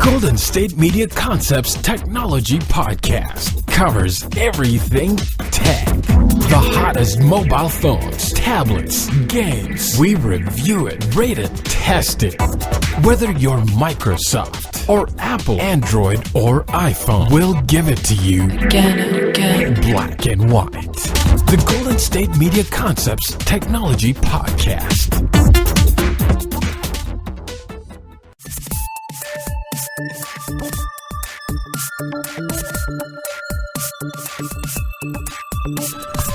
Golden State Media Concepts Technology Podcast covers everything tech. The hottest mobile phones, tablets, games. We review it, rate it, test it. Whether you're Microsoft or Apple, Android or iPhone, we'll give it to you black and white. The Golden State Media Concepts Technology Podcast.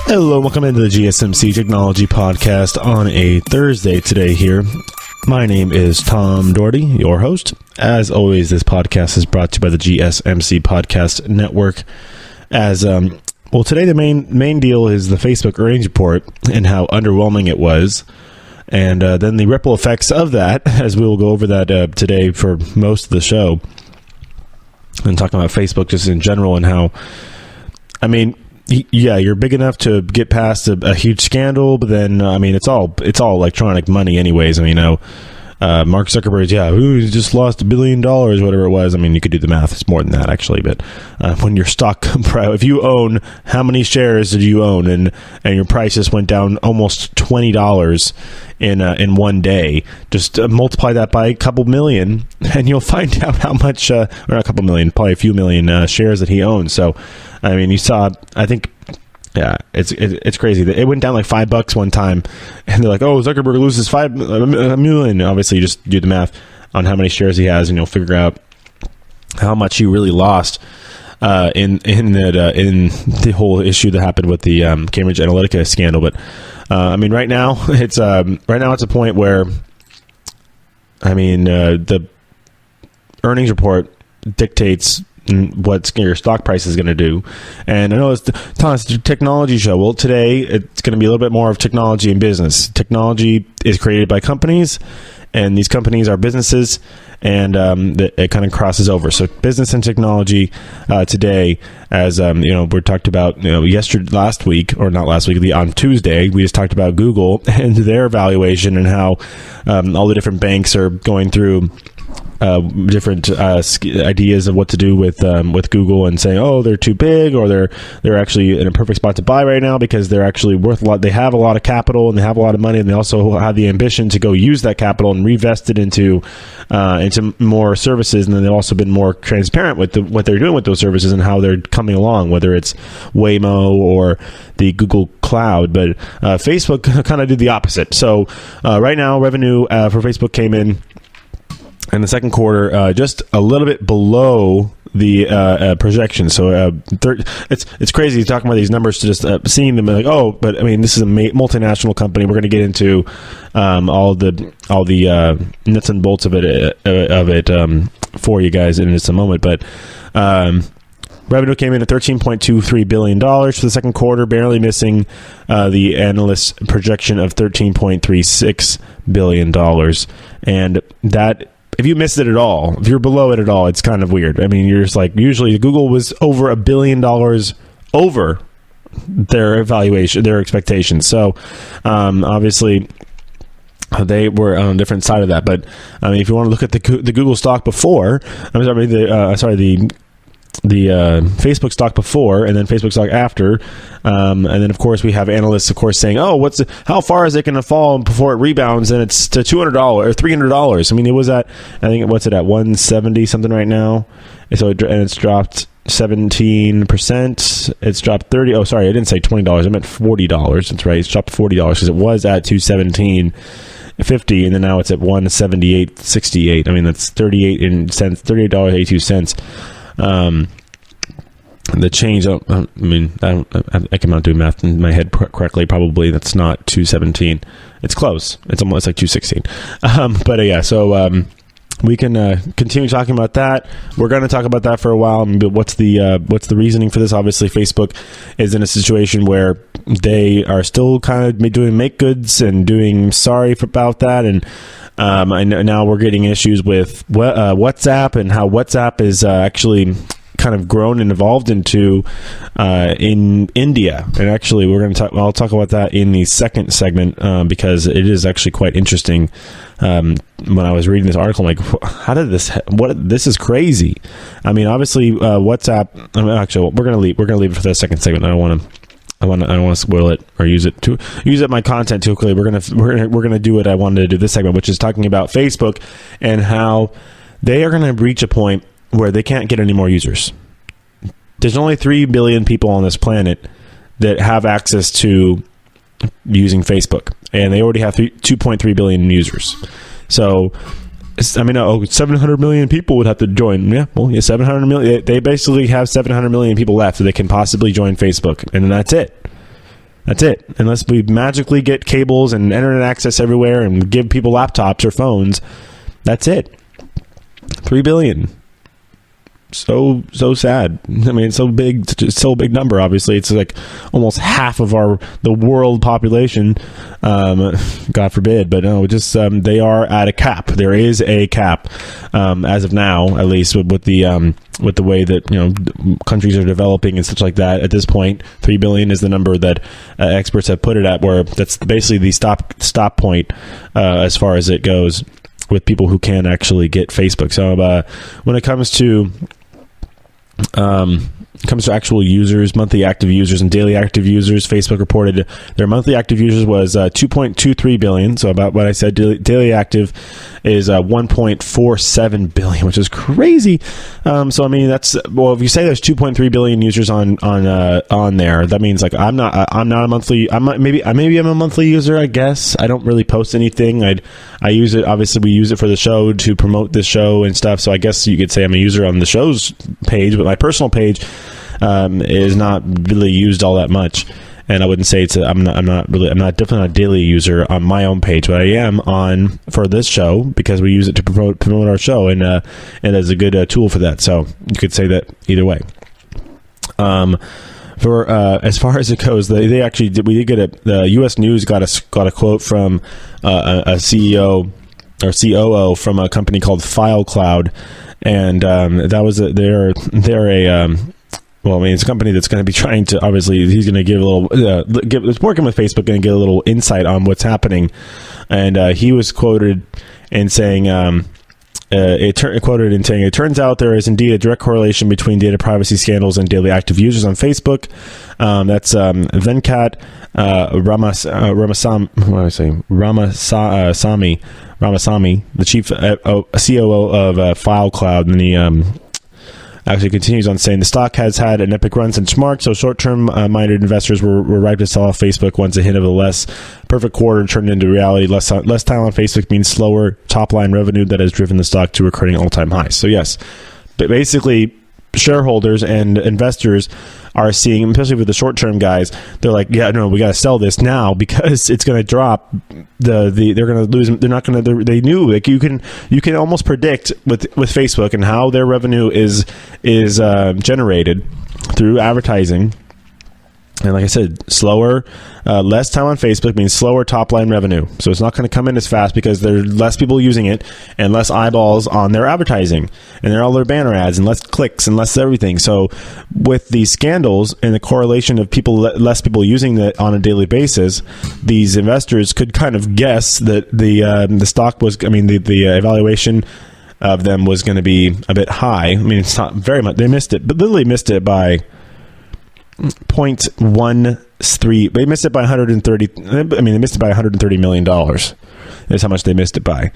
Hello, welcome into the GSMC Technology Podcast on a Thursday today here. My name is Tom Doherty, your host. As always, this podcast is brought to you by the GSMC Podcast Network. Well, today the main deal is the Facebook earnings report and how underwhelming it was. And then the ripple effects of that, as we will go over that today for most of the show. And talking about Facebook just in general and how, yeah, you're big enough to get past a huge scandal, but then it's all electronic money, anyways. Mark Zuckerberg, he just lost $1 billion, whatever it was. You could do the math; it's more than that actually. But when your stock, if you own, how many shares did you own, and your price just went down almost $20 in one day, just multiply that by a couple million, and you'll find out how much, or not a couple million, probably a few million shares that he owns. So. You saw, I think, yeah, it's crazy. It went down like $5 one time, and they're like, oh, Zuckerberg loses $5 million. Obviously, you just do the math on how many shares he has, and you'll figure out how much he really lost in the whole issue that happened with the Cambridge Analytica scandal. But right now it's a point where the earnings report dictates what your stock price is going to do. And I know it's a technology show. Well, today it's going to be a little bit more of technology and business. Technology is created by companies, and these companies are businesses, and it kind of crosses over. So business and technology today, as we talked about last week, on Tuesday, we just talked about Google and their valuation and how all the different banks are going through different ideas of what to do with Google, and saying, oh, they're too big, or they're actually in a perfect spot to buy right now because they're actually worth a lot. They have a lot of capital and they have a lot of money, and they also have the ambition to go use that capital and reinvest it into more services. And then they've also been more transparent with what they're doing with those services and how they're coming along, whether it's Waymo or the Google Cloud. But Facebook kind of did the opposite. So right now, revenue for Facebook came in the second quarter, just a little bit below the projection. So it's crazy talking about these numbers to just seeing them like, oh, but this is a multinational company. We're going to get into all the nuts and bolts of it for you guys in just a moment. But revenue came in at $13.23 billion for the second quarter, barely missing the analyst's projection of $13.36 billion, and that. If you missed it at all, if you're below it at all, it's kind of weird. You're just like, usually Google was over $1 billion over their evaluation, their expectations. So, obviously, they were on a different side of that. But if you want to look at the Google stock before, the Facebook stock before, and then Facebook stock after, and then of course we have analysts, of course, saying, "Oh, how far is it going to fall before it rebounds?" And it's to $200 or $300. It was at, I think, what's it at, 170 something right now. And so it's dropped 17%. It's dropped 30. Oh, sorry, I didn't say $20. I meant $40. That's right. It's dropped $40 because it was at 217.50, and then now it's at 178.68. That's $38.82. The change, I cannot do math in my head correctly. Probably that's not 217. It's close. It's almost like 216. So we can continue talking about that. We're going to talk about that for a while. But what's the reasoning for this? Obviously, Facebook is in a situation where they are still kind of doing make goods and doing sorry about that, and now we're getting issues with WhatsApp and how WhatsApp is actually kind of grown and evolved into in India. And actually, I'll talk about that in the second segment because it is actually quite interesting. When I was reading this article, I'm like, how did this is crazy. I mean, obviously, WhatsApp. Actually, we're gonna leave it for the second segment. I don't want to spoil it or use it my content too quickly. We're gonna do what I wanted to do this segment, which is talking about Facebook and how they are gonna reach a point where they can't get any more users. There's only 3 billion people on this planet that have access to using Facebook, and they already have 2.3 billion users. So, I mean, 700 million people would have to join. Yeah, well, 700 million. They basically have 700 million people left that they can possibly join Facebook, and that's it. That's it. Unless we magically get cables and internet access everywhere and give people laptops or phones, that's it. 3 billion. So sad. I mean, it's so big. It's so big number. Obviously, it's like almost half of the world population. God forbid, but no, just they are at a cap. There is a cap as of now, at least with the way that countries are developing and such like that. At this point, 3 billion is the number that experts have put it at, where that's basically the stop point as far as it goes with people who can actually get Facebook. So when it comes to actual users, monthly active users, and daily active users, Facebook reported their monthly active users was 2.23 billion. So about what I said, daily active is 1.47 billion, which is crazy. So I mean, if you say there's 2.3 billion users on there, that means like I'm not a monthly. Maybe I'm a monthly user. I guess I don't really post anything. I use it. Obviously, we use it for the show to promote this show and stuff. So I guess you could say I'm a user on the show's page, but my personal page is not really used all that much. And I wouldn't say I'm definitely not a daily user on my own page, but I am on for this show because we use it to promote our show, and it's a good tool for that. So you could say that either way. For as far as it goes, they actually did. We did get the U.S. News got a quote from a CEO or COO from a company called FileCloud, and that was they're a well, I mean, it's a company that's going to be trying to, obviously, he's going to give a little, working with Facebook, going to get a little insight on what's happening. And he was quoted in saying, it turns out there is indeed a direct correlation between data privacy scandals and daily active users on Facebook. That's Venkat Ramasamy, the chief COO of FileCloud, and he actually continues on saying the stock has had an epic run since March, so short-term minded investors were ripe to sell off Facebook once a hint of a less perfect quarter turned into reality. Less time on Facebook means slower top-line revenue that has driven the stock to recording all-time highs. So yes, but basically shareholders and investors are seeing, especially with the short-term guys, they're like, yeah, no, we got to sell this now because it's going to drop. They're going to lose. They're not going to. They knew, like, you can almost predict with Facebook and how their revenue is generated through advertising. And like I said, slower, less time on Facebook means slower top-line revenue. So it's not going to come in as fast because there are less people using it and less eyeballs on their advertising and all their banner ads and less clicks and less everything. So with these scandals and the correlation of less people using it on a daily basis, these investors could kind of guess that the stock was, the evaluation of them was going to be a bit high. I mean, it's not very much. They missed it, but literally missed it by 0.13. They missed it by 130. They missed it by $130 million. That's how much they missed it by,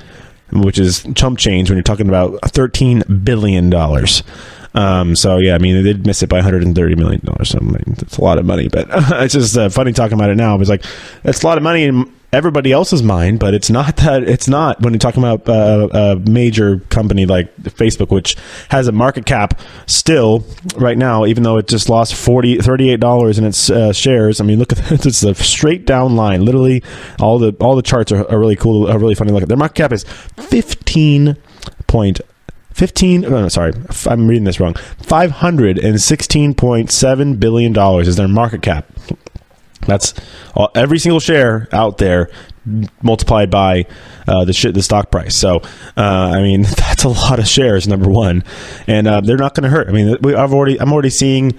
which is chump change when you're talking about $13 billion. So yeah, they did miss it by $130 million. So that's a lot of money, but it's just funny talking about it now. It's like, that's a lot of money in everybody else's mind, but it's not when you're talking about a major company like Facebook, which has a market cap still right now, even though it just lost $38 in its shares. Look at this. It's a straight down line. Literally, all the charts are really cool, are really funny to look at. Their market cap is 15. No, sorry, I'm reading this wrong. $516.7 billion is their market cap. That's every single share out there multiplied by the stock price. So I mean, that's a lot of shares, number one, and they're not going to hurt. I mean, I'm already seeing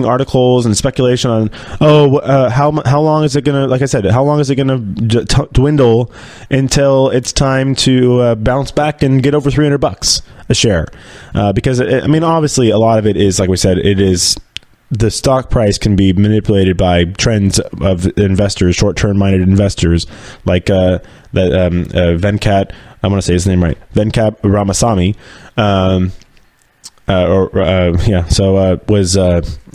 articles and speculation on how long is it gonna, like I said, how long is it gonna dwindle until it's time to bounce back and get over $300 a share? Because I mean, obviously, a lot of it is, like we said, it is. The stock price can be manipulated by trends of investors, short-term minded investors, like Venkat. I want to say his name right, Venkat Ramasamy,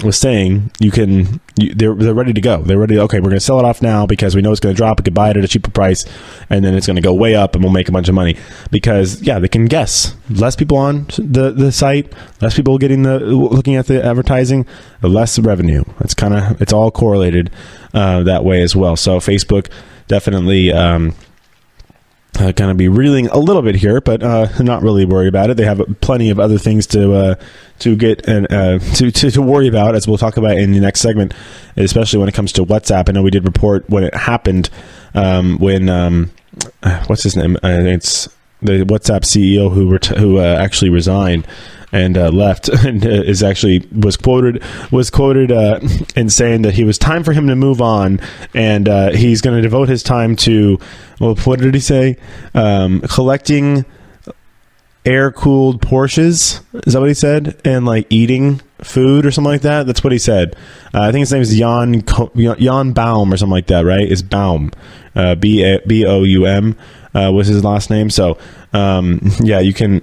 was saying they're ready to go. They're ready. Okay, we're going to sell it off now because we know it's going to drop. We could buy it at a cheaper price, and then it's going to go way up, and we'll make a bunch of money because they can guess. Less people on the site, less people looking at the advertising, less revenue. It's all correlated that way as well. So Facebook definitely. Going to be reeling a little bit here, but not really worried about it. They have plenty of other things to get and to worry about, as we'll talk about in the next segment, especially when it comes to WhatsApp. I know we did report when it happened, when what's his name? It's the WhatsApp CEO who actually resigned and left, and was quoted in saying that he was time for him to move on, and he's going to devote his time to, well, what did he say? Collecting air-cooled Porsches. Is that what he said? And like eating food or something like that. That's what he said. I think his name is Jan Baum or something like that, right? It's Baum, Boum was his last name. So we can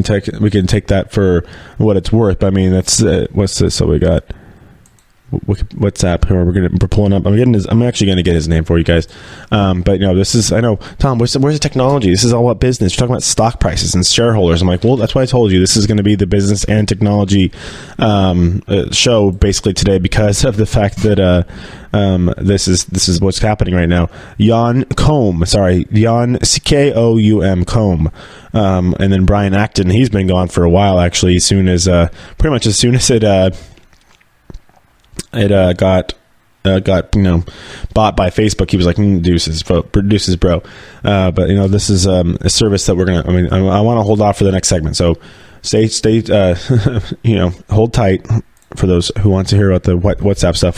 take that for what it's worth. But I mean, that's what's this? So we got WhatsApp here. We're pulling up. I'm actually going to get his name for you guys. But this is, I know, Tom, where's the technology? This is all about business. You're talking about stock prices and shareholders. I'm like, well, that's why I told you this is going to be the business and technology show basically today, because of the fact that this is what's happening right now. Jan Koum, Koum, Koum. And then Brian Acton, he's been gone for a while, actually, as soon as it got bought by Facebook. He was like, deuces, bro. But this is a service that I want to hold off for the next segment. So stay hold tight for those who want to hear about the WhatsApp stuff.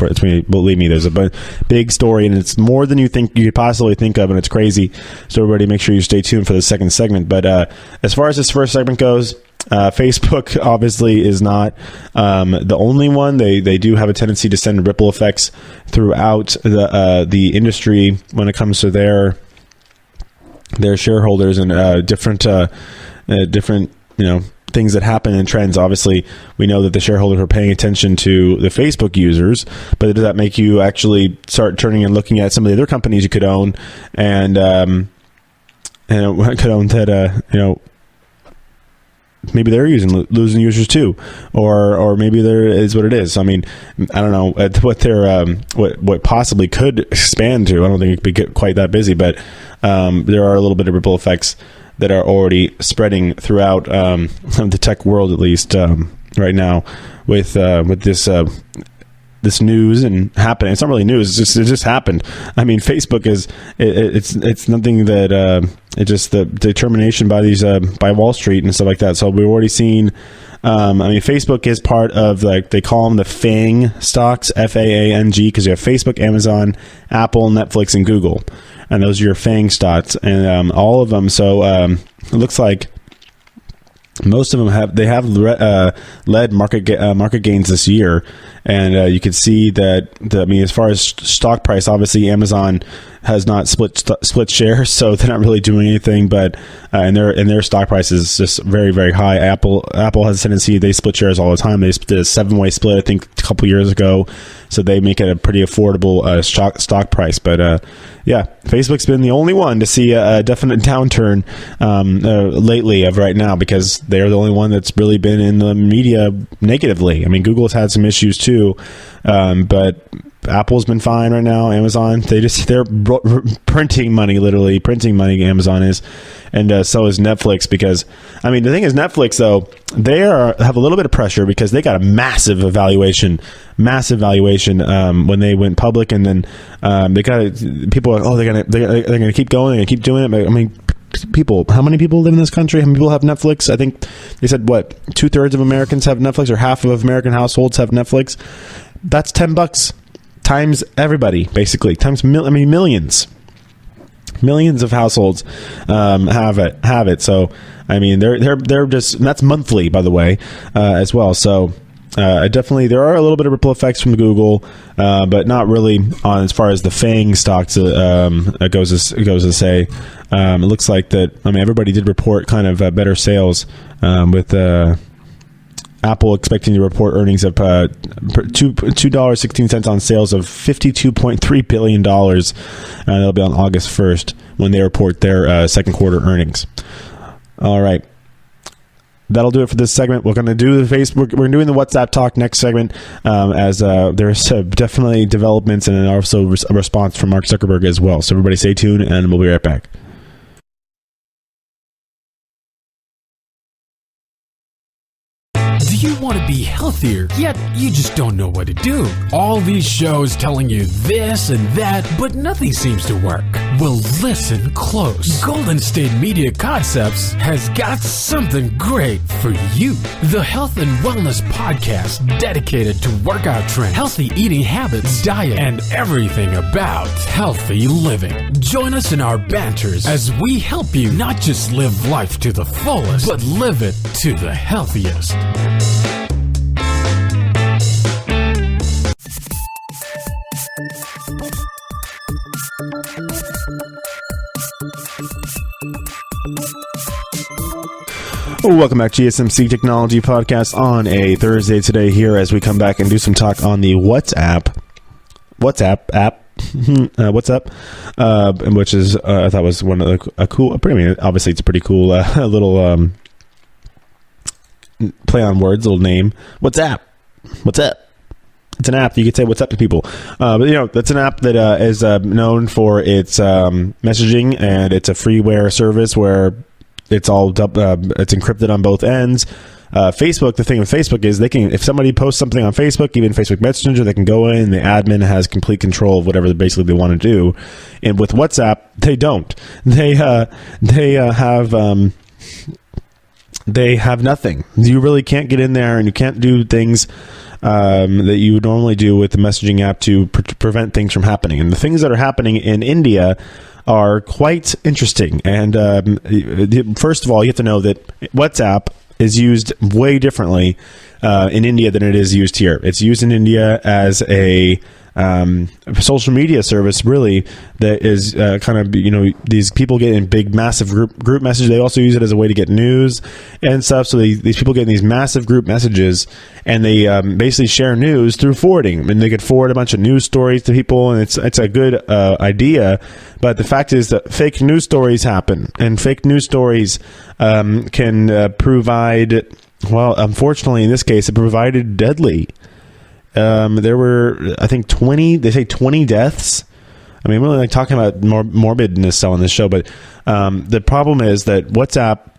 Believe me, there's a big story, and it's more than you could possibly think of, and it's crazy. So everybody, make sure you stay tuned for the second segment. But as far as this first segment goes, Facebook obviously is not the only one. They do have a tendency to send ripple effects throughout the industry when it comes to their shareholders and different things that happen in trends. Obviously, we know that the shareholders are paying attention to the Facebook users, but does that make you actually start turning and looking at some of the other companies you could own and could own that maybe they're losing users too, or maybe there is what it is. I mean, I don't know what they're what possibly could expand to. I don't think it could get quite that busy, but there are a little bit of ripple effects that are already spreading throughout the tech world, at least right now, with this news and happening. It's not really news. It just happened. I mean, Facebook it's nothing that it's just the determination by these by Wall Street and stuff like that. So we've already seen. Facebook is part of, they call them the FANG stocks, FAANG, because you have Facebook, Amazon, Apple, Netflix, and Google, and those are your FANG stocks, and all of them. So it looks like most of them have led market gains this year, and you can see that as far as stock price, obviously Amazon has not split shares, so they're not really doing anything. But and their stock price is just very, very high. Apple has a tendency, they split shares all the time. They did a 7-way split, I think, a couple years ago, so they make it a pretty affordable stock price. But Facebook's been the only one to see a definite downturn lately of right now, because they're the only one that's really been in the media negatively. I mean, Google's had some issues too, but Apple's been fine right now. Amazon, they're printing money, literally printing money. Amazon is, and so is Netflix. Because I mean, the thing is, Netflix though, have a little bit of pressure because they got a massive valuation when they went public, and then they got people are, they're gonna keep going, they're gonna keep doing it. But, I mean, how many people live in this country? How many people have Netflix? I think they said 2/3 of Americans have Netflix, or half of American households have Netflix. That's $10 times everybody, basically, times millions of households have it. So I mean, they're just, and that's monthly, by the way, as well. So definitely there are a little bit of ripple effects from Google, but not really on as far as the FANG stocks goes to say. It looks like that. I mean, everybody did report kind of better sales, with Apple expecting to report earnings of $2.16 on sales of $52.3 billion. That'll be on August 1st when they report their second quarter earnings. All right. That'll do it for this segment. We're going to do the Facebook. We're doing the WhatsApp talk next segment, as there's definitely developments and also a response from Mark Zuckerberg as well. So everybody stay tuned, and we'll be right back. Do you want to be healthier, yet you just don't know what to do? All these shows telling you this and that, but nothing seems to work. Well, listen close. Golden State Media Concepts has got something great for you. The Health and Wellness Podcast, dedicated to workout trends, healthy eating habits, diet, and everything about healthy living. Join us in our banters as we help you not just live life to the fullest, but live it to the healthiest. Welcome back to GSMC Technology Podcast on a Thursday today here, as we come back and do some talk on the WhatsApp app. Which is I thought was one of the cool. I mean, obviously it's a pretty cool little play on words, little name. WhatsApp. It's an app that you could say what's up to people. But that's an app that is known for its messaging, and it's a freeware service where it's all it's encrypted on both ends. Facebook, the thing with Facebook is if somebody posts something on Facebook, even Facebook Messenger, they can go in, and the admin has complete control of whatever basically they want to do. And with WhatsApp, they don't. They have nothing. You really can't get in there, and you can't do things that you would normally do with the messaging app to prevent things from happening. And the things that are happening in India are quite interesting. And first of all, you have to know that WhatsApp is used way differently in India than it is used here. It's used in India as a social media service, really, that is kind of, these people get in big, massive group messages. They also use it as a way to get news and stuff. So these people get in these massive group messages, and they basically share news through forwarding. I mean, they could forward a bunch of news stories to people, and it's a good idea. But the fact is that fake news stories happen, and fake news stories can provide, well, unfortunately, in this case, it provided deadly. There were, I think, 20 deaths. I mean, I'm really talking about morbidness on this show, but the problem is that WhatsApp,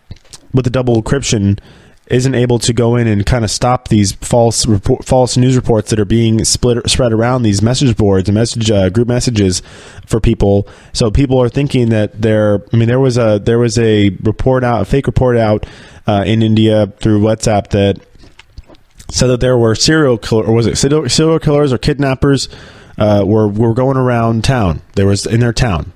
with the double encryption, isn't able to go in and kind of stop these false news reports that are being spread around these message boards and group messages for people. So people are thinking that there was a fake report out in India through WhatsApp that said that there were serial killers or kidnappers were going around town. They was in their town,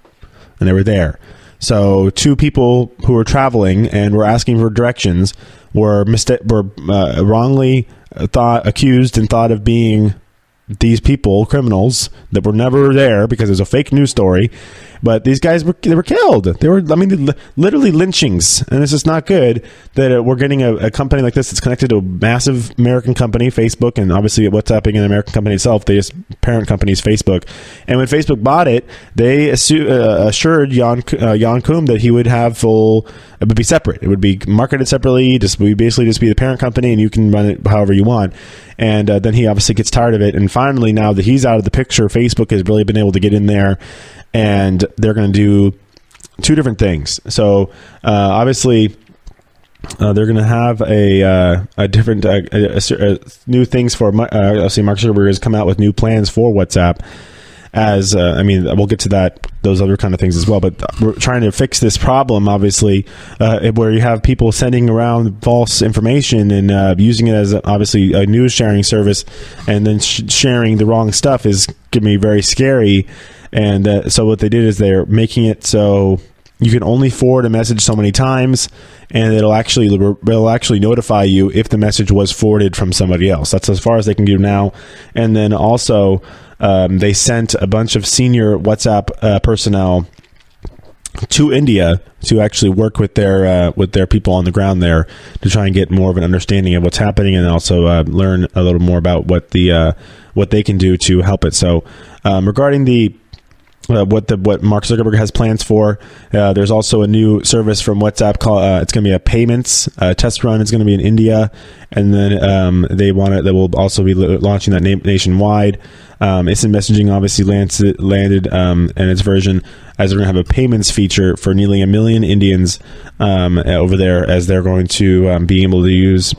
and they were there. So two people who were traveling and were asking for directions were wrongly accused and thought of being these people, criminals that were never there because it was a fake news story. But these guys were killed. They were, literally lynchings, and it's just not good that we're getting a company like this that's connected to a massive American company, Facebook, and obviously WhatsApp being an American company itself. They just parent company is Facebook, and when Facebook bought it, they assured Jan Koum that he would have full. It would be separate. It would be marketed separately. We basically just be the parent company, and you can run it however you want. And then he obviously gets tired of it. And finally, now that he's out of the picture, Facebook has really been able to get in there, and they're going to do two different things. So obviously, they're going to have a different new things for. Obviously, Mark Zuckerberg has come out with new plans for WhatsApp. As we'll get to those other kind of things as well. But we're trying to fix this problem, obviously, where you have people sending around false information and using it as obviously a news sharing service, and then sharing the wrong stuff is going to be very scary. And so what they did is they're making it so you can only forward a message so many times, and it'll actually notify you if the message was forwarded from somebody else. That's as far as they can do now. And then also, they sent a bunch of senior WhatsApp personnel to India to actually work with their people on the ground there to try and get more of an understanding of what's happening, and also learn a little more about what they can do to help it. So regarding the what Mark Zuckerberg has plans for, there's also a new service from WhatsApp called it's going to be a payments test run. It's going to be in India, and then they will also be launching that nationwide. Instant messaging obviously landed in its version, as they're going to have a payments feature for nearly 1 million Indians over there, as they're going to be able to use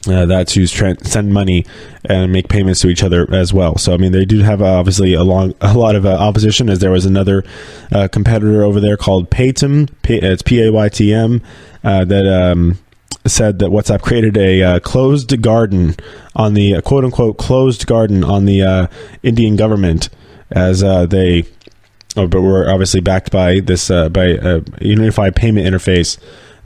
that to send money and make payments to each other as well. So, I mean, they do have obviously a lot of opposition, as there was another competitor over there called Paytm. It's Paytm that said that WhatsApp created a closed garden on the quote unquote closed garden on the Indian government, as they. But we're obviously backed by this by a unified payment interface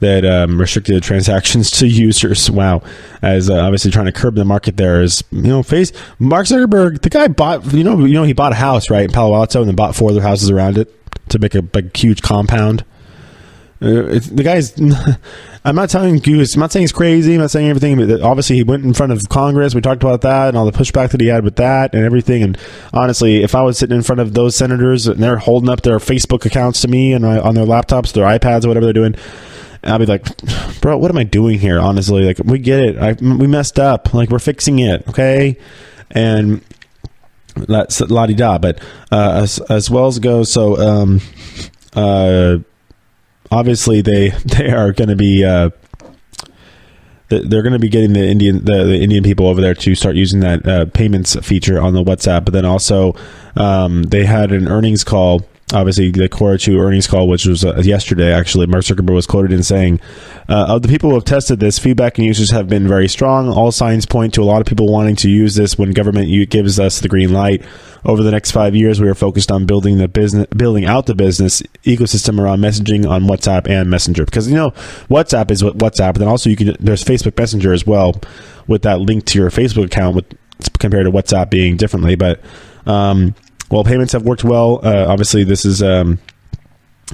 that restricted transactions to users. Wow. As obviously trying to curb the market there. Is, Mark Zuckerberg, the guy bought, he bought a house, right, in Palo Alto, and then bought 4 other houses around it to make a huge compound. The guy's, I'm not saying he's crazy, I'm not saying everything, but obviously he went in front of Congress. We talked about that and all the pushback that he had with that and everything. And honestly, if I was sitting in front of those senators and they're holding up their Facebook accounts to me and on their laptops, their iPads, or whatever they're doing, I'll be like, bro, what am I doing here? Honestly, like, we get it. We messed up. Like, we're fixing it. Okay. And that's la-di-da. But as well as it goes, so obviously they are going to be they're going to be getting the Indian people over there to start using that payments feature on the WhatsApp. But then also they had an earnings call. Obviously, the Quarter 2 earnings call, which was yesterday, actually, Mark Zuckerberg was quoted in saying, of the people who have tested this, feedback and users have been very strong. All signs point to a lot of people wanting to use this when government gives us the green light. Over the next 5 years, we are focused on building out the business ecosystem around messaging on WhatsApp and Messenger. Because, WhatsApp is WhatsApp, but then also there's Facebook Messenger as well, with that link to your Facebook account, compared to WhatsApp being differently. But well, payments have worked well. Obviously, this is this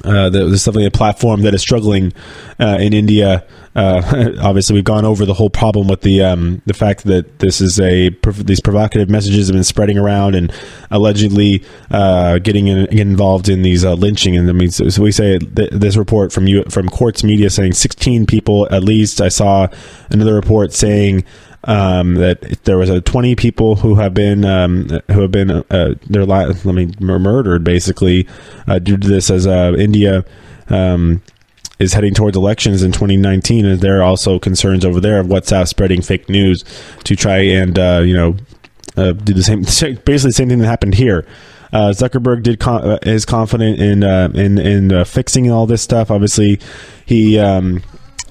is definitely a platform that is struggling in India. Obviously, we've gone over the whole problem with the fact that this is these provocative messages have been spreading around and allegedly getting involved in these lynching. And I mean, so we say this report from Quartz Media saying 16 people at least. I saw another report saying that there was 20 people who have been murdered basically due to this, as India is heading towards elections in 2019, and there are also concerns over there of WhatsApp spreading fake news to try and do basically the same thing that happened here. Zuckerberg is confident in fixing all this stuff. Obviously, he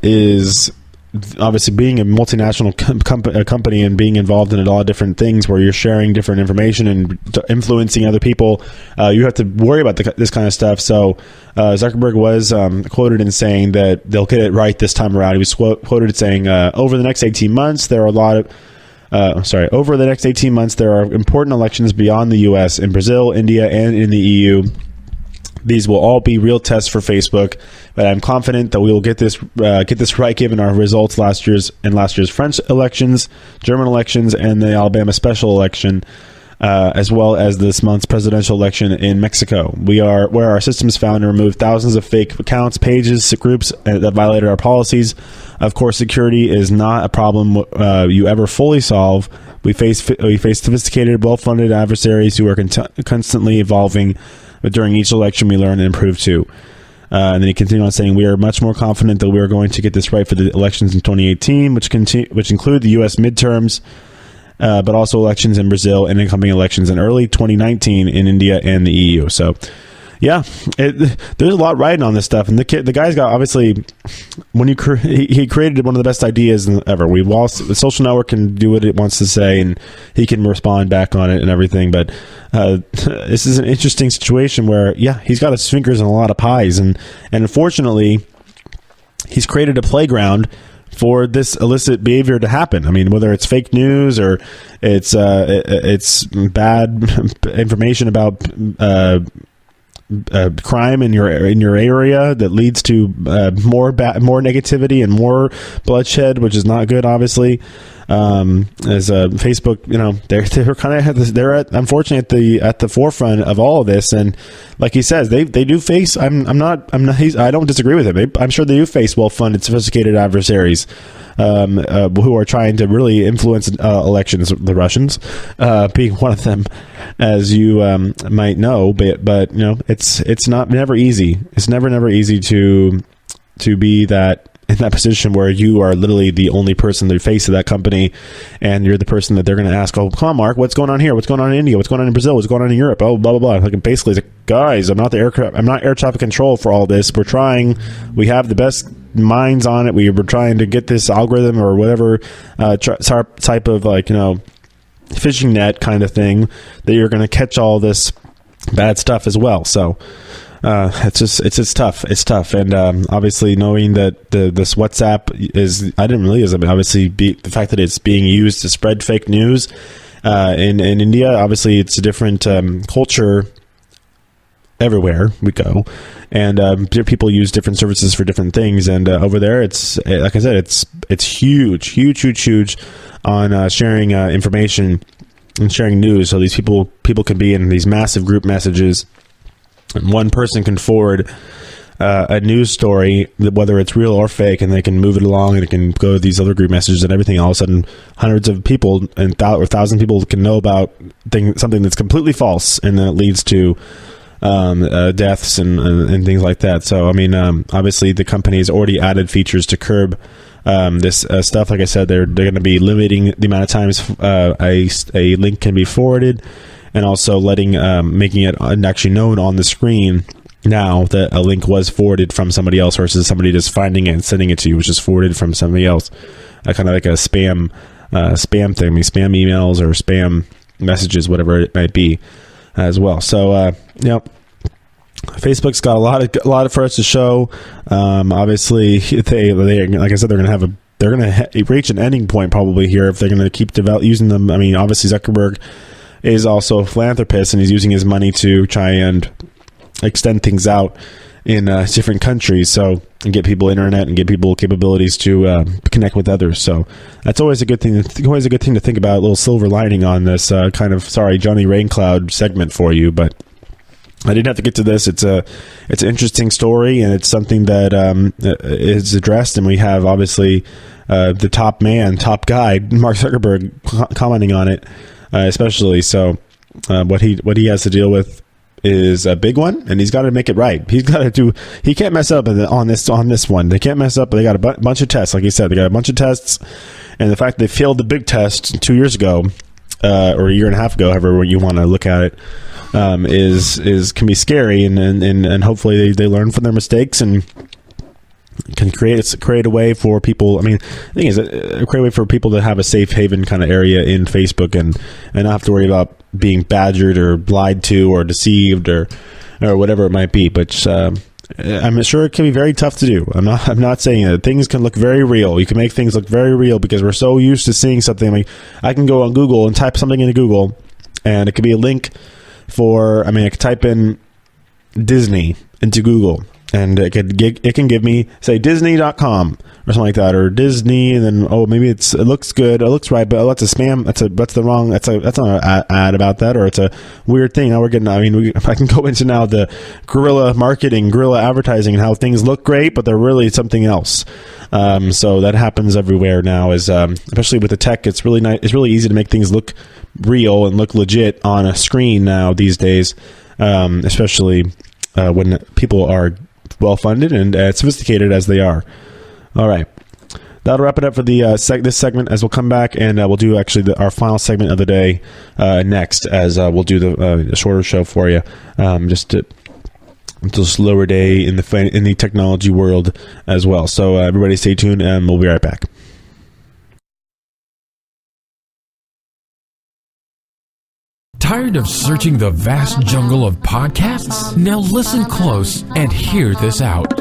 is. Obviously, being a multinational company and being involved in a lot of different things where you're sharing different information and influencing other people, you have to worry about this kind of stuff. So Zuckerberg was quoted in saying that they'll get it right this time around. He was quoted saying, over the next 18 months, there are over the next 18 months, there are important elections beyond the U.S. in Brazil, India, and in the EU. These will all be real tests for Facebook, but I'm confident that we will get this right, given our results last year's French elections, German elections, and the Alabama special election. as well as this month's presidential election in Mexico. Where our systems found and removed thousands of fake accounts, pages, groups that violated our policies. Of course, security is not a problem you ever fully solve. We face sophisticated, well-funded adversaries who are constantly evolving, but during each election, we learn and improve too. And then he continued on saying, we are much more confident that we are going to get this right for the elections in 2018, which include the U.S. midterms, but also elections in Brazil and incoming elections in early 2019 in India and the EU. So, yeah, there's a lot riding on this stuff. And the guy's got, obviously, when he created one of the best ideas ever. The social network can do what it wants to say, and he can respond back on it and everything. But this is an interesting situation where, yeah, he's got his fingers in a lot of pies. And unfortunately, he's created a playground for this illicit behavior to happen. I mean, whether it's fake news or it's bad information about crime in your area that leads to more negativity and more bloodshed, which is not good, obviously. As Facebook, they're unfortunately at the forefront of all of this, and like he says, they do face. I don't disagree with him. I'm sure they do face well-funded, sophisticated adversaries who are trying to really influence elections. The Russians being one of them, as you might know. But it's never easy. It's never easy to be in that position where you are literally the only person, the face of that company, and you're the person that they're going to ask, oh, come on, Mark, what's going on here? What's going on in India? What's going on in Brazil? What's going on in Europe? Oh, blah, blah, blah. Like, basically, it's like, guys, I'm not air traffic control for all this. We're trying. We have the best minds on it. We were trying to get this algorithm or whatever type of, fishing net kind of thing that you're going to catch all this bad stuff as well. So, it's tough. It's tough. And, obviously knowing that this WhatsApp obviously the fact that it's being used to spread fake news, in India, obviously it's a different, culture everywhere we go. And, people use different services for different things. And, over there, it's, like I said, it's huge on, sharing, information and sharing news. So these people can be in these massive group messages. And one person can forward a news story, whether it's real or fake, and they can move it along, and it can go to these other group messages and everything. All of a sudden, hundreds of people or 1,000 people can know about something that's completely false, and then it leads to deaths and things like that. So, I mean, obviously, the company has already added features to curb this stuff. Like I said, they're going to be limiting the amount of times a link can be forwarded, and also making it actually known on the screen now that a link was forwarded from somebody else versus somebody just finding it and sending it to you, which is forwarded from somebody else. Kind of like a spam thing, I mean, spam emails or spam messages, whatever it might be, as well. So, Facebook's got a lot for us to show. Obviously, they like I said, they're going to reach an ending point probably here if they're going to keep using them. I mean, obviously Zuckerberg is also a philanthropist, and he's using his money to try and extend things out in different countries, and get people internet and get people capabilities to connect with others. So that's always a good thing. Always a good thing to think about. A little silver lining on this kind of Johnny Raincloud segment for you, but I didn't have to get to this. It's an interesting story, and it's something that is addressed, and we have obviously the top guy, Mark Zuckerberg, commenting on it. Especially so, what he has to deal with is a big one, and he's got to make it right. He can't mess up on this one. They can't mess up. They got a bunch of tests, like he said. They got a bunch of tests, and the fact they failed the big test 2 years ago, or a year and a half ago, however you want to look at it, can be scary, and hopefully they learn from their mistakes and can create a way for people. I mean, the thing is, create a way for people to have a safe haven kind of area in Facebook, and not have to worry about being badgered or lied to or deceived or whatever it might be. But I'm sure it can be very tough to do. I'm not saying that things can look very real. You can make things look very real because we're so used to seeing something. Like, I can go on Google and type something into Google, and it could be a link I could type in Disney into Google, and it can give me, say, Disney.com or something like that, or Disney, and then maybe it looks good, it looks right, but that's a spam. That's not an ad about that, or it's a weird thing. Now we're getting. I mean, I can go into now the guerrilla marketing, guerrilla advertising, and how things look great, but they're really something else. So that happens everywhere now, especially with the tech. It's really nice. It's really easy to make things look real and look legit on a screen now these days, especially when people are well funded and sophisticated as they are. All right, that'll wrap it up for the this segment. As we'll come back and we'll do actually our final segment of the day next, as we'll do the shorter show for you, just to. It's a slower day in the technology world as well. So everybody stay tuned, and we'll be right back. Tired of searching the vast jungle of podcasts? Now listen close and hear this out.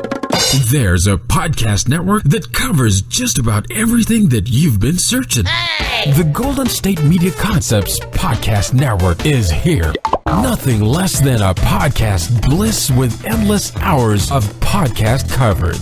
There's a podcast network that covers just about everything that you've been searching. Hey! The Golden State Media Concepts Podcast Network is here. Nothing less than a podcast bliss with endless hours of podcast coverage.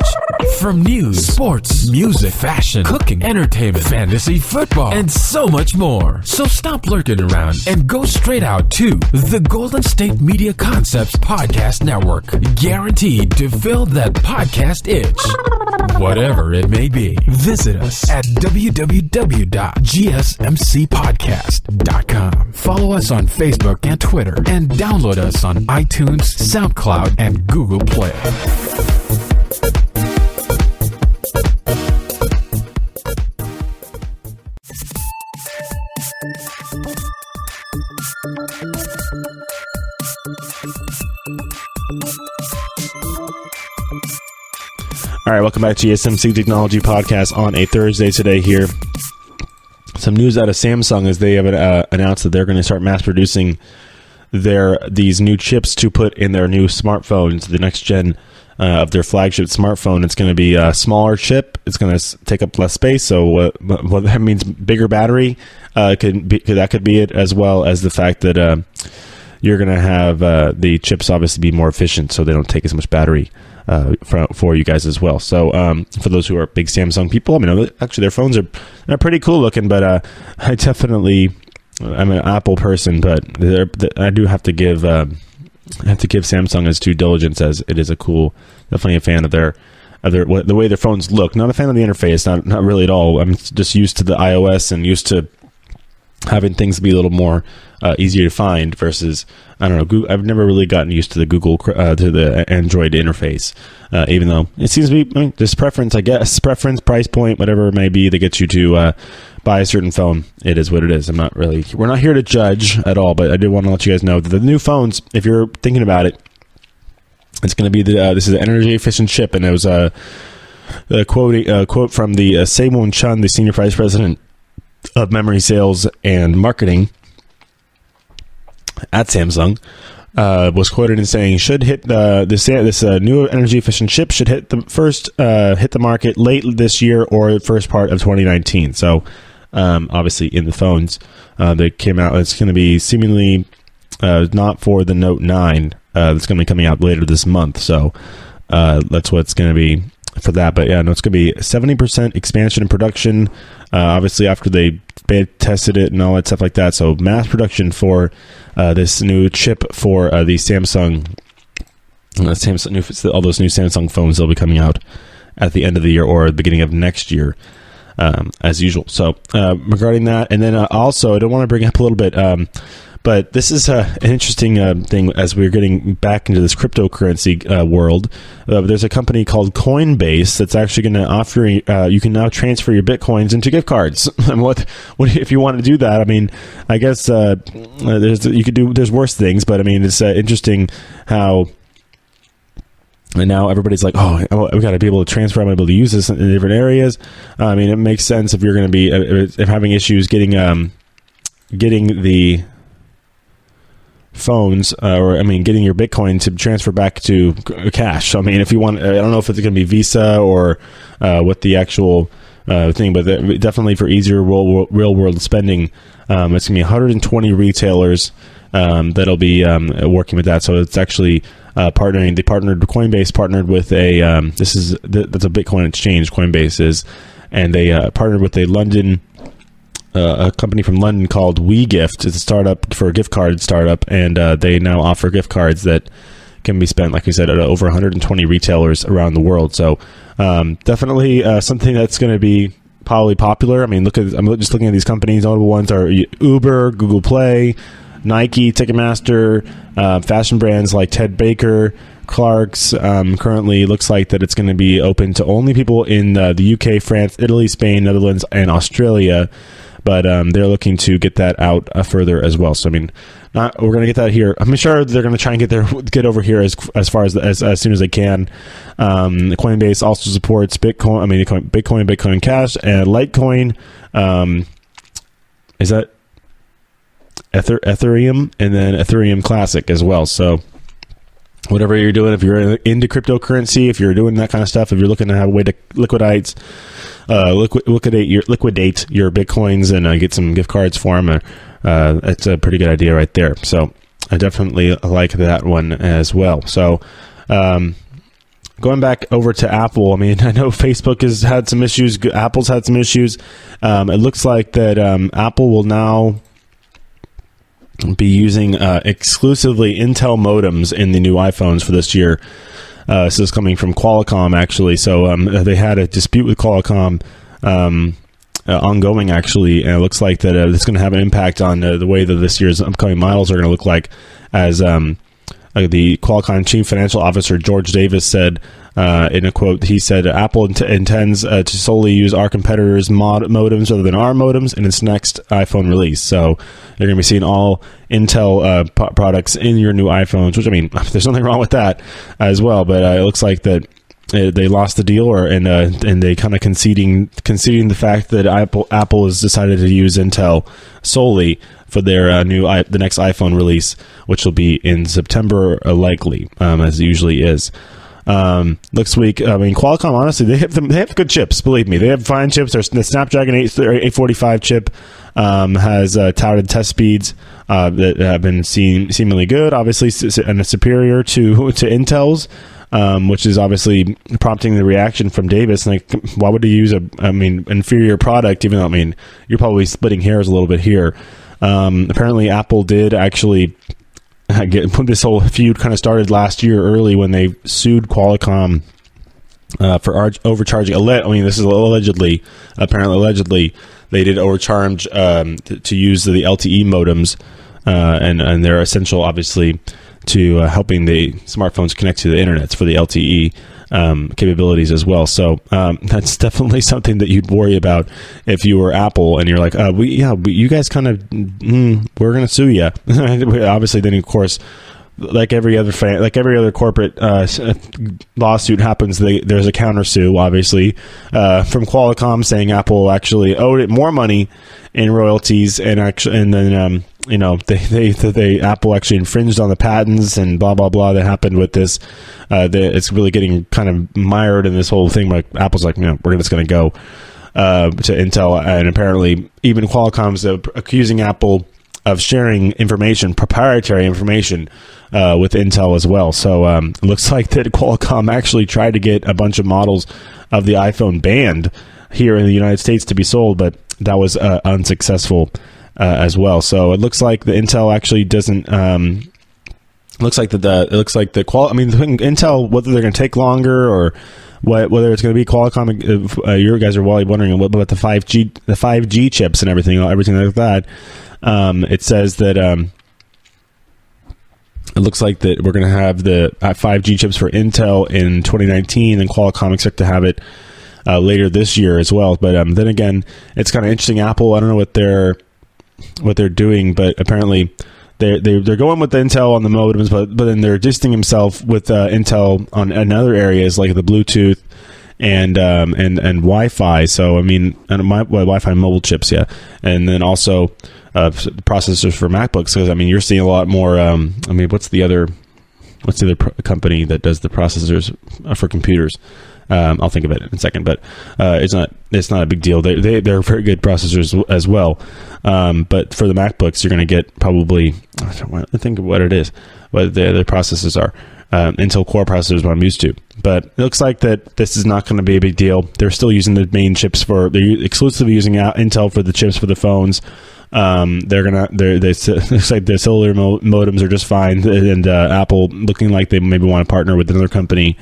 From news, sports, music, fashion, cooking, entertainment, fantasy, football, and so much more. So stop lurking around and go straight out to the Golden State Media Concepts Podcast Network. Guaranteed to fill that podcast itch. Whatever it may be. Visit us at www.gsmcpodcast.com. Follow us on Facebook and Twitter, and download us on iTunes, SoundCloud, and Google Play. All right, welcome back to GSMC Technology Podcast on a Thursday today here. Some news out of Samsung as they have announced that they're going to start mass producing these new chips to put in their new smartphones, the next gen of their flagship smartphone. It's going to be a smaller chip. It's going to take up less space. So what that means, bigger battery. That could be it, as well as the fact that you're going to have the chips obviously be more efficient, so they don't take as much battery for you guys as well. So for those who are big Samsung people, I mean, actually their phones are pretty cool looking, but I'm an Apple person, but I do have to give Samsung its due diligence, as it is definitely a fan of the way their phones look. Not a fan of the interface, not really at all. I'm just used to the iOS and used to having things be a little more easier to find versus, I don't know, Google. I've never really gotten used to the Google to the Android interface, even though it seems to be just preference, I guess, price point, whatever it may be that gets you to buy a certain phone. It is what it is. We're not here to judge at all, but I did want to let you guys know that the new phones, if you're thinking about it, it's going to be this is an energy efficient chip, and it was a quote from the Saewon Chun, the senior vice president of memory sales and marketing at Samsung, was quoted in saying, should hit this new energy efficient chip should hit the market late this year or first part of 2019. So obviously in the phones that came out, it's going to be seemingly not for the Note 9 that's going to be coming out later this month. So that's what it's going to be for that. But yeah, no, it's going to be 70% expansion in production, obviously after they beta tested it and all that stuff like that. So mass production for this new chip for the Samsung all those new Samsung phones, they'll be coming out at the end of the year or the beginning of next year, as usual. So regarding that, and then also I don't want to bring up a little bit, but this is an interesting thing as we're getting back into this cryptocurrency world. There's a company called Coinbase that's actually going to offer you can now transfer your Bitcoins into gift cards. And what if you want to do that? I mean, I guess there's worse things, but I mean, it's interesting how. And now everybody's like, oh, we got to be able to transfer. I'm able to use this in different areas. I mean, it makes sense if you're going to be if having issues getting the phones, getting your Bitcoin to transfer back to cash. I mean, if you want, I don't know if it's going to be Visa or what the actual thing, but definitely for easier real world spending, it's going to be 120 retailers that'll be working with that. So it's actually partnering. They partnered. Coinbase partnered with a that's a Bitcoin exchange. Coinbase is, and they partnered with a company from London called WeGift. It's a startup for a gift card startup, and they now offer gift cards that can be spent, like I said, at over 120 retailers around the world. So definitely something that's going to be probably popular. I mean, I'm just looking at these companies. Notable ones are Uber, Google Play, Nike, Ticketmaster, fashion brands like Ted Baker, Clark's. Currently looks like that it's going to be open to only people in the UK, France, Italy, Spain, Netherlands, and Australia. But they're looking to get that out further as well. So I mean, we're going to get that here. I'm sure they're going to try and get over here as far as soon as they can. Coinbase also supports Bitcoin. I mean, Bitcoin Cash, and Litecoin. Is that Ethereum, and then Ethereum Classic as well. So whatever you're doing, if you're into cryptocurrency, if you're doing that kind of stuff, if you're looking to have a way to liquidate your Bitcoins and get some gift cards for them, it's a pretty good idea right there. So I definitely like that one as well. So going back over to Apple, I mean, I know Facebook has had some issues. Apple's had some issues. It looks like that Apple will now be using exclusively Intel modems in the new iPhones for this year. This is coming from Qualcomm, actually. So they had a dispute with Qualcomm ongoing, actually, and it looks like that it's going to have an impact on the way that this year's upcoming models are going to look like, as the Qualcomm chief financial officer George Davis said in a quote. He said Apple intends to solely use our competitors' modems rather than our modems in its next iPhone release. So you're going to be seeing all Intel products in your new iPhones, which, I mean, there's nothing wrong with that as well, but it looks like that they lost the deal, and they kind of conceding the fact that Apple has decided to use Intel solely for their the next iPhone release, which will be in September, likely, as it usually is. Next week, I mean, Qualcomm, honestly, they have good chips. Believe me, they have fine chips. The Snapdragon 845 chip has touted test speeds that have been seemingly good, obviously, and superior to Intel's. Which is obviously prompting the reaction from Davis. Like, why would he use inferior product? Even though, I mean, you're probably splitting hairs a little bit here. Apparently, Apple did actually this whole feud kind of started last year early when they sued Qualcomm for overcharging. I mean, this is allegedly they did overcharge to use the LTE modems, and they're essential, obviously, to helping the smartphones connect to the internet for the LTE capabilities as well. So that's definitely something that you'd worry about if you were Apple and you're like, you guys kind of, we're going to sue you. Obviously, then of course, like every other corporate lawsuit happens, there's a counter sue, obviously, from Qualcomm saying Apple actually owed it more money in royalties, and then Apple actually infringed on the patents and blah blah blah that happened with this. It's really getting kind of mired in this whole thing. Like, Apple's like, we're just going to go to Intel, and apparently even Qualcomm's accusing Apple of sharing proprietary information with Intel as well. So it looks like that Qualcomm actually tried to get a bunch of models of the iPhone banned here in the United States to be sold, but that was unsuccessful as well. So it looks like the Intel actually doesn't. Intel, whether they're going to take longer or whether it's going to be Qualcomm. You guys are wondering what about the 5G chips and everything like that. It says that it looks like that we're going to have the 5G chips for Intel in 2019, and Qualcomm expect to have it later this year as well. But then again, it's kind of interesting. Apple, I don't know what they're doing, but apparently they're going with the Intel on the modems, but then they're distancing themselves with Intel on other areas like the Bluetooth and Wi-Fi. So I mean, and Wi-Fi mobile chips, yeah, and then also processors for MacBooks, because I mean, you're seeing a lot more. What's the other company that does the processors for computers? I'll think of it in a second, but it's not a big deal. They're very good processors as well. But for the MacBooks, you're going to get probably, I don't want to think of what it is, what the other processors are. Intel Core processors, what I'm used to. But it looks like that this is not going to be a big deal. They're still using the main chips they're exclusively using Intel for the chips for the phones. They looks like the cellular modems are just fine, and Apple looking like they maybe want to partner with another company.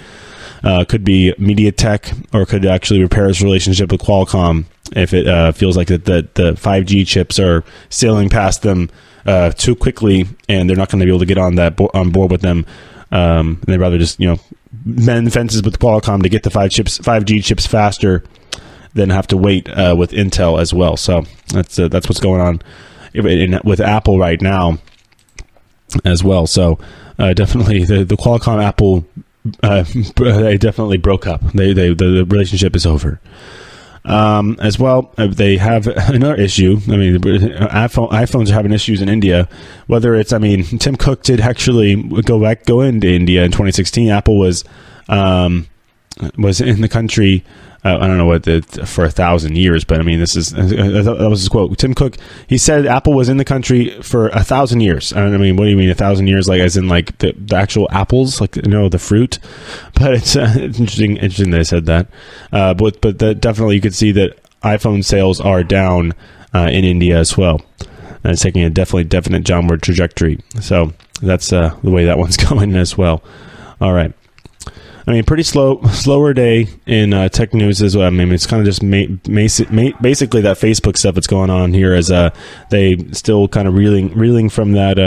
Could be MediaTek, or could actually repair its relationship with Qualcomm if it feels like that the 5G chips are sailing past them too quickly, and they're not going to be able to get on board with them. They'd rather just mend fences with Qualcomm to get the 5G chips faster than have to wait with Intel as well. So that's what's going on with Apple right now as well. So definitely the Qualcomm Apple they definitely broke up. The relationship is over. As well, they have another issue. I mean, iPhones are having issues in India. Whether it's, Tim Cook did actually go into India in 2016. Apple was in the country. I don't know for 1,000 years, but that was his quote. Tim Cook, he said Apple was in the country for 1,000 years. What do you mean 1,000 years? Like as in like the actual apples, like the fruit. But it's interesting that I said that. But that definitely you could see that iPhone sales are down in India as well. And it's taking a definite downward trajectory. So that's the way that one's going as well. All right. Pretty slower day in tech news as well. It's kind of just basically that Facebook stuff that's going on here, as they still kind of reeling from that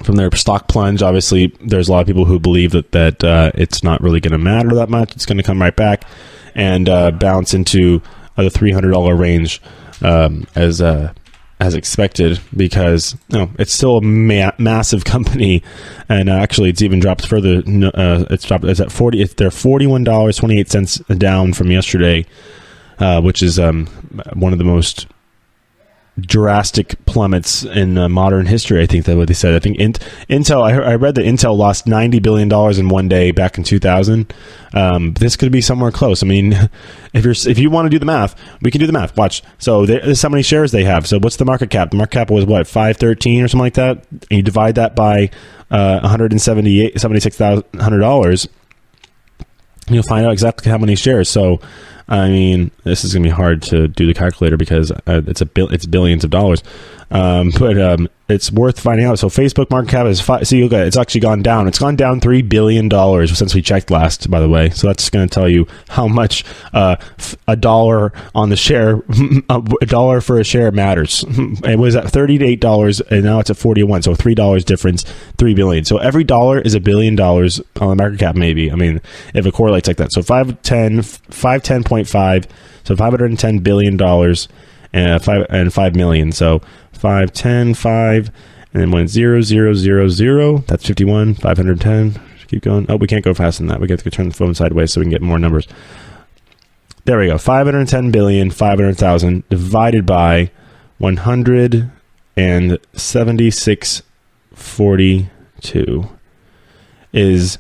from their stock plunge. Obviously, there's a lot of people who believe that it's not really going to matter that much. It's going to come right back and bounce into the $300 range as expected, because it's still a massive company, and actually it's even dropped further. It's at 40. They're $41.28 down from yesterday, which is one of the most drastic plummets in modern history. I think that's what they said. I think Intel. I read that Intel lost $90 billion in one day back in 2000. This could be somewhere close. If you want to do the math, we can do the math. Watch. So there's how many shares they have. So what's the market cap? The market cap was what, $513 or something like that. And you divide that by $76,100. You'll find out exactly how many shares. So this is going to be hard to do the calculator because it's billions of dollars. But it's worth finding out. So Facebook market cap is it's actually gone down. It's gone down $3 billion since we checked last, by the way. So that's going to tell you how much a dollar on the share, a dollar for a share matters. It was at $38 and now it's at $41. So $3 difference, $3 billion. So every dollar is $1 billion on the market cap, maybe. If it correlates like that. So 510.5. So $510 billion and 5 million. So 510, 5, and then 10000. That's 51. 510. Keep going. Oh, we can't go faster than that. We have to turn the phone sideways so we can get more numbers. There we go. 510 billion 500,000 divided by 176.42 is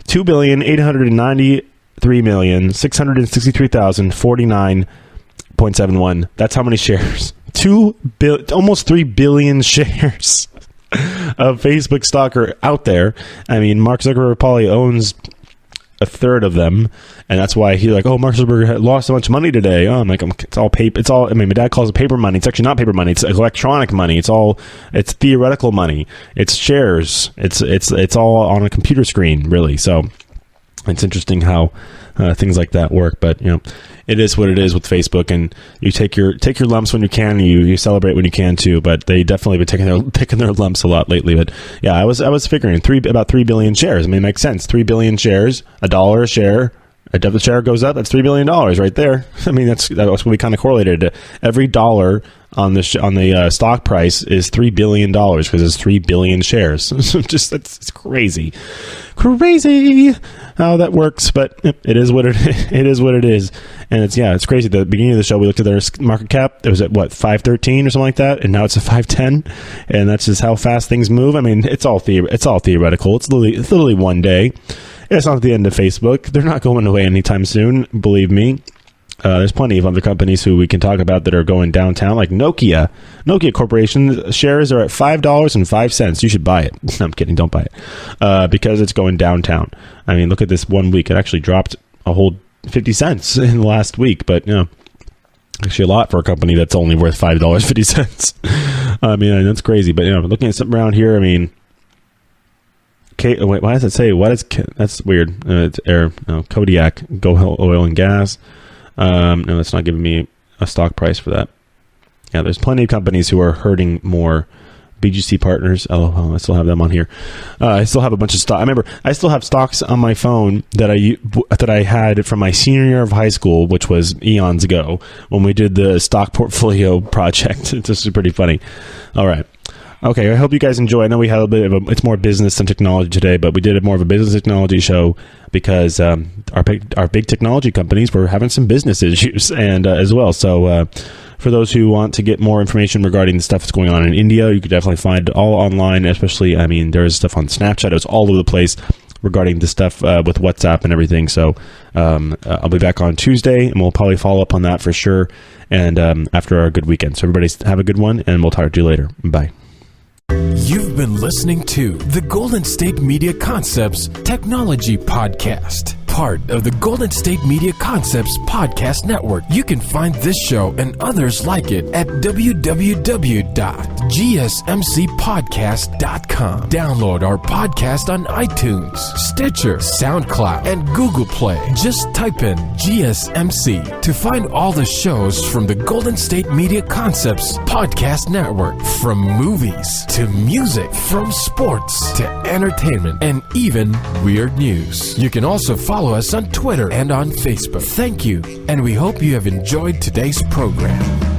2,893,663,049.71. That's how many shares. Almost 3 billion shares of Facebook stock are out there. Mark Zuckerberg probably owns a third of them, and that's why he's like, "Oh, Mark Zuckerberg lost a bunch of money today." Oh, I'm like, it's all paper. It's all. My dad calls it paper money. It's actually not paper money. It's electronic money. It's theoretical money. It's shares. It's all on a computer screen, really. So it's interesting how things like that work, but it is what it is with Facebook, and you take your lumps when you can, you celebrate when you can too. But they definitely been taking their lumps a lot lately. But yeah, I was figuring about 3 billion shares. It makes sense. 3 billion shares, $1 a share. A debit share goes up. That's $3 billion right there. That's what we kind of correlated. Every dollar on the stock price is $3 billion because it's 3 billion shares. It's crazy how that works. But it is what it is what it is. And it's crazy. At the beginning of the show, we looked at their market cap. It was at what, 513 or something like that, and now it's at 510. And that's just how fast things move. It's all theoretical. It's literally one day. It's not the end of Facebook. They're not going away anytime soon, believe me. There's plenty of other companies who we can talk about that are going downtown, like Nokia. Nokia Corporation shares are at $5.05. You should buy it. No, I'm kidding. Don't buy it because it's going downtown. I mean, look at this 1 week. It actually dropped a whole 50 cents in the last week, but actually a lot for a company that's only worth $5.50. I mean, that's crazy. But looking at something around here, I mean, wait, why does it say that's weird? It's Kodiak, Go Oil and Gas. No, it's not giving me a stock price for that. Yeah, there's plenty of companies who are hurting more. BGC Partners. Oh, I still have them on here. I still have a bunch of stock. I remember I still have stocks on my phone that I had from my senior year of high school, which was eons ago when we did the stock portfolio project. It's just pretty funny. All right. Okay, I hope you guys enjoy. I know we had a bit of it's more business than technology today, but we did more of a business technology show because our big technology companies were having some business issues and as well. So for those who want to get more information regarding the stuff that's going on in India, you could definitely find it all online, especially, I mean, there's stuff on Snapchat. It was all over the place regarding the stuff with WhatsApp and everything. So I'll be back on Tuesday, and we'll probably follow up on that for sure and after our good weekend. So everybody have a good one, and we'll talk to you later. Bye. You've been listening to the Golden State Media Concepts Technology Podcast, part of the Golden State Media Concepts Podcast Network. You can find this show and others like it at www.gsmcpodcast.com. Download our podcast on iTunes, Stitcher, SoundCloud, and Google Play. Just type in GSMC to find all the shows from the Golden State Media Concepts Podcast Network, from movies to music, from sports to entertainment, and even weird news. You can also follow us on Twitter and on Facebook. Thank you, and we hope you have enjoyed today's program.